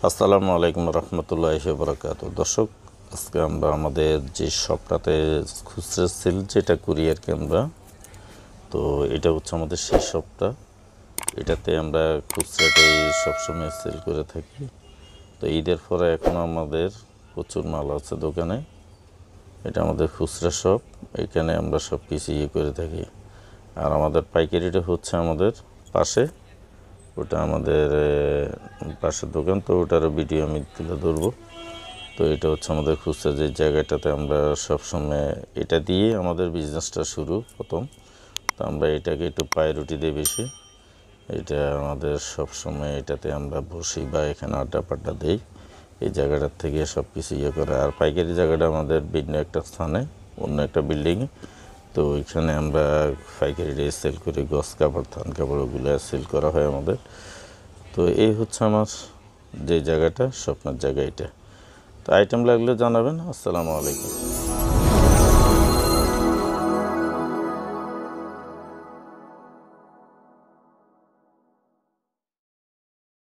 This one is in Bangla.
আসসালামু আলাইকুম রহমতুল্লাহি ওয়া বারাকাতুহু। দর্শক, আজকে আমরা আমাদের যে শপটাতে খুচরা সেল যেটা করি আর কি আমরা, তো এটা হচ্ছে আমাদের সেই শপটা। এটাতে আমরা খুচরাটাই সবসময় সেল করে থাকি। তো ঈদের পরে এখন আমাদের প্রচুর মাল আছে দোকানে। এটা আমাদের খুচরা শপ, এখানে আমরা সব কিছু করে থাকি। আর আমাদের পাইকারিটা হচ্ছে আমাদের পাশে, ওটা আমাদের পাশের দোকান, তো ওটার ভিডিও আমি তুলে ধরবো। তো এটা হচ্ছে আমাদের খুচরা যে জায়গাটাতে আমরা সবসময় এটা দিয়ে আমাদের বিজনেসটা শুরু প্রথম। তো আমরা এটাকে একটু প্রায়োরিটি দিই বেশি। এটা আমাদের সবসময় এটাতে আমরা বসি বা এখানে আড্ডা পাড্ডা দিই। এই জায়গাটার থেকে সব কিছু করে। আর পাইকারি জায়গাটা আমাদের ভিন্ন একটা স্থানে, অন্য একটা বিল্ডিংয়ে। তো ওইখানে আমরা পাইকারি সেল করি, গস কাপড়, থান কাপড়, ওগুলো সেল করা হয় আমাদের। তো এই হচ্ছে আমার যে জায়গাটা, স্বপ্নের জায়গা এটা। তো আইটেম লাগলে জানাবেন। আসসালামু আলাইকুম।